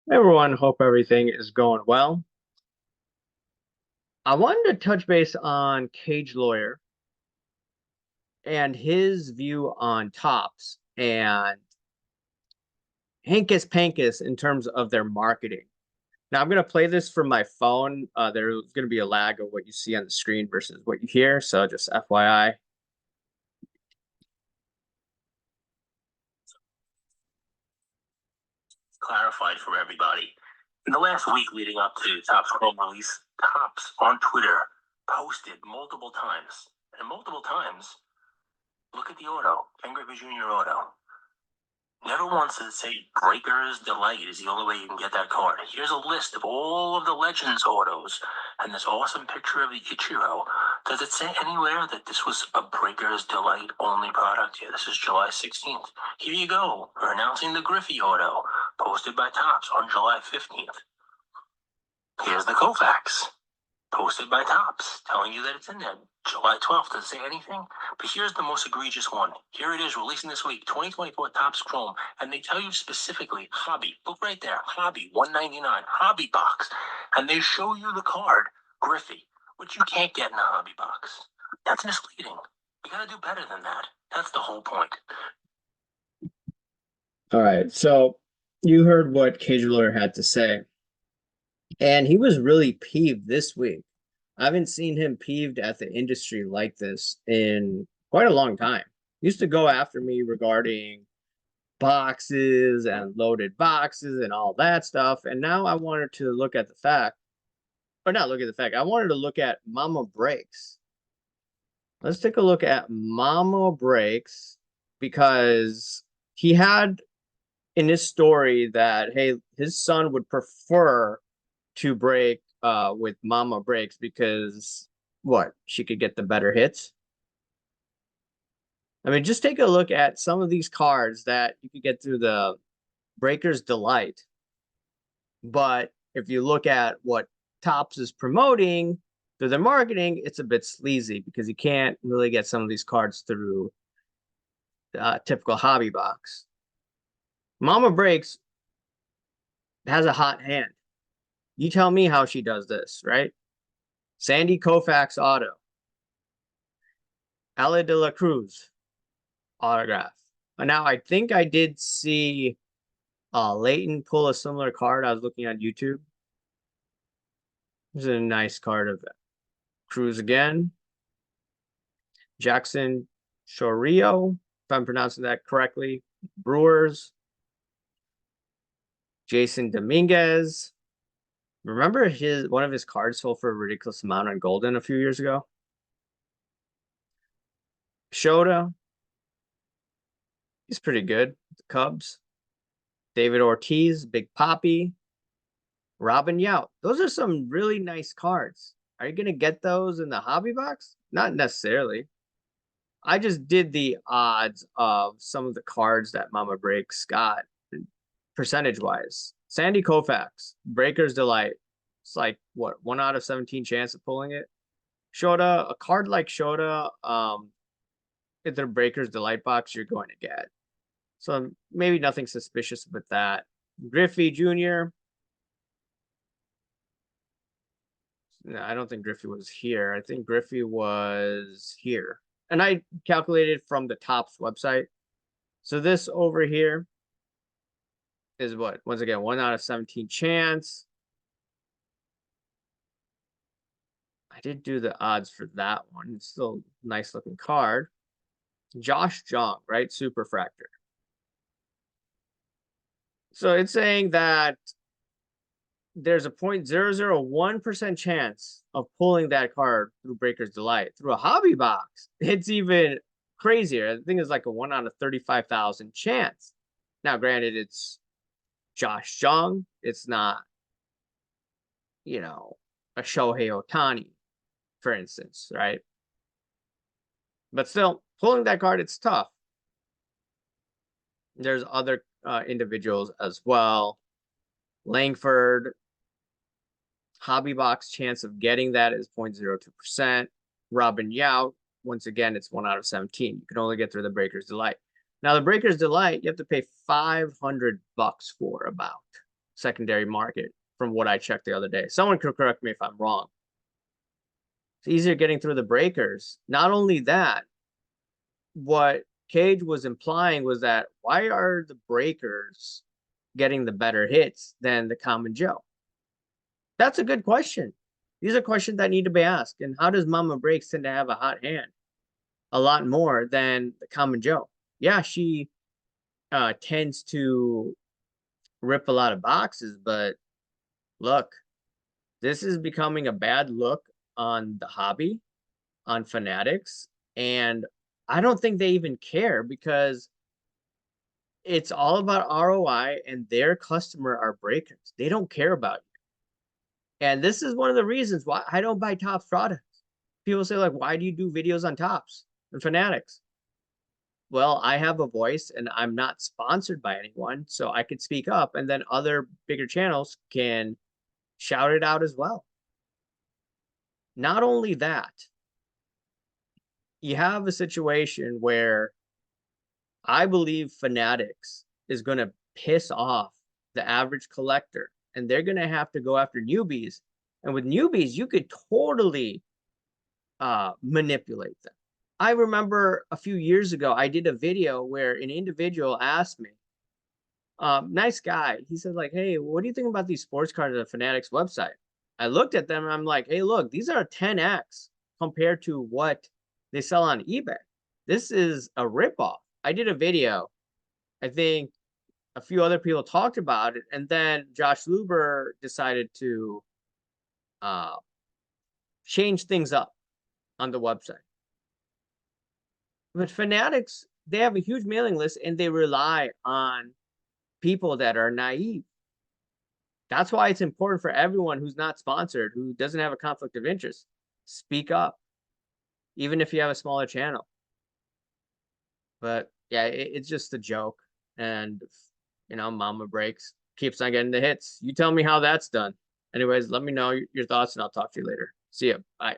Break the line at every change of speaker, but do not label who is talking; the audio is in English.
Everyone, hope everything is going well. I wanted to touch base on Cage Lawyer and his view on tops and Hankus Pankus in terms of their marketing. Now, I'm going to play this from my phone. There's going to be a lag of what you see on the screen versus what you hear. So just FYI.
Clarified for everybody. In the last week leading up to Topps Chrome release, Topps on Twitter posted multiple times, and multiple times, look at the auto, Ken Griffey Jr. auto. Never once did it say Breaker's Delight is the only way you can get that card. Here's a list of all of the Legends autos and this awesome picture of the Ichiro. Does it say anywhere that this was a Breaker's Delight only product? Yeah, this is July 16th. Here you go. We're announcing the Griffey auto, posted by Topps on July 15th. Here's the Koufax, posted by Topps, telling you that it's in there. July 12th, does it say anything? But here's the most egregious one. Here it is, releasing this week, 2024 Topps Chrome, and they tell you specifically, hobby. Look right there, hobby, $199, hobby box. And they show you the card, Griffey, which you can't get in a hobby box. That's misleading. You gotta do better than that. That's the whole point.
All right. So you heard what Cage Lawyer had to say. And he was really peeved this week. I haven't seen him peeved at the industry like this in quite a long time. He used to go after me regarding boxes and loaded boxes and all that stuff. And now I wanted to look at the fact, or not look at the fact, I wanted to look at Mama Breaks. Let's take a look at Mama Breaks because he had in his story that, hey, his son would prefer to break with Mama Breaks because what? She could get the better hits. I mean, just take a look at some of these cards that you could get through the Breaker's Delight. But if you look at what Topps is promoting through their marketing, it's a bit sleazy because you can't really get some of these cards through typical hobby box. Mama Breaks has a hot hand. You tell me how she does this, right? Sandy Koufax auto. Ale de la Cruz autograph. Now, I think I did see Leighton pull a similar card. I was looking on YouTube. This is a nice card of Cruz again. Jackson Chorio, if I'm pronouncing that correctly. Brewers. Jason Dominguez. Remember one of his cards sold for a ridiculous amount on Golden a few years ago? Shota. He's pretty good. The Cubs. David Ortiz, Big Poppy, Robin Yount. Those are some really nice cards. Are you going to get those in the hobby box? Not necessarily. I just did the odds of some of the cards that Mama Breaks got percentage wise. Sandy Koufax, Breaker's Delight. It's like what, 1 out of 17 chance of pulling it. Shota, a card like Shota, if they're Breaker's Delight box, you're going to get. So maybe nothing suspicious with that. Griffey Jr. No, I don't think Griffey was here. I think Griffey was here. And I calculated from the Topps website. So this over here is what? Once again, 1 out of 17 chance. I did do the odds for that one. It's still a nice looking card. Josh Jung, right? Superfractor. So it's saying that there's a 0.001% chance of pulling that card through Breaker's Delight. Through a hobby box, it's even crazier. I think it's like a 1 out of 35,000 chance. Now, granted, it's Josh Jung. It's not, a Shohei Ohtani, for instance, right? But still, pulling that card, it's tough. There's other individuals as well. Langford, hobby box chance of getting that is 0.02%. Robin Yount, once again, it's 1 out of 17. You can only get through the Breaker's Delight. Now, the Breaker's Delight, you have to pay $500 for about. secondary market from what I checked the other day. Someone could correct me if I'm wrong. It's easier getting through the breakers. Not only that, what Cage was implying was that why are the breakers getting the better hits than the common Joe? That's a good question. These are questions that need to be asked. And how does Mama Breaks tend to have a hot hand? A lot more than the common Joe. Yeah, she tends to rip a lot of boxes, but look, this is becoming a bad look on the hobby, on Fanatics, and I don't think they even care because it's all about ROI and their customer are breakers. They don't care about you. And this is one of the reasons why I don't buy Topps products. People say, like, why do you do videos on Topps and Fanatics? Well, I have a voice and I'm not sponsored by anyone, so I could speak up, and then other bigger channels can shout it out as well. Not only that, you have a situation where I believe Fanatics is going to piss off the average collector, and they're going to have to go after newbies. And with newbies, you could totally manipulate them. I remember a few years ago, I did a video where an individual asked me, nice guy. He said, like, hey, what do you think about these sports cards on the Fanatics website? I looked at them and I'm like, hey, look, these are 10x compared to what they sell on eBay. This is a ripoff. I did a video. I think a few other people talked about it, and then Josh Luber decided to uh, change things up on the website. But Fanatics, they have a huge mailing list and they rely on people that are naive. That's why it's important for everyone who's not sponsored, who doesn't have a conflict of interest, speak up, even if you have a smaller channel. But yeah, it's just a joke. And, Mama Breaks keeps on getting the hits. You tell me how that's done. Anyways, let me know your thoughts and I'll talk to you later. See you. Bye.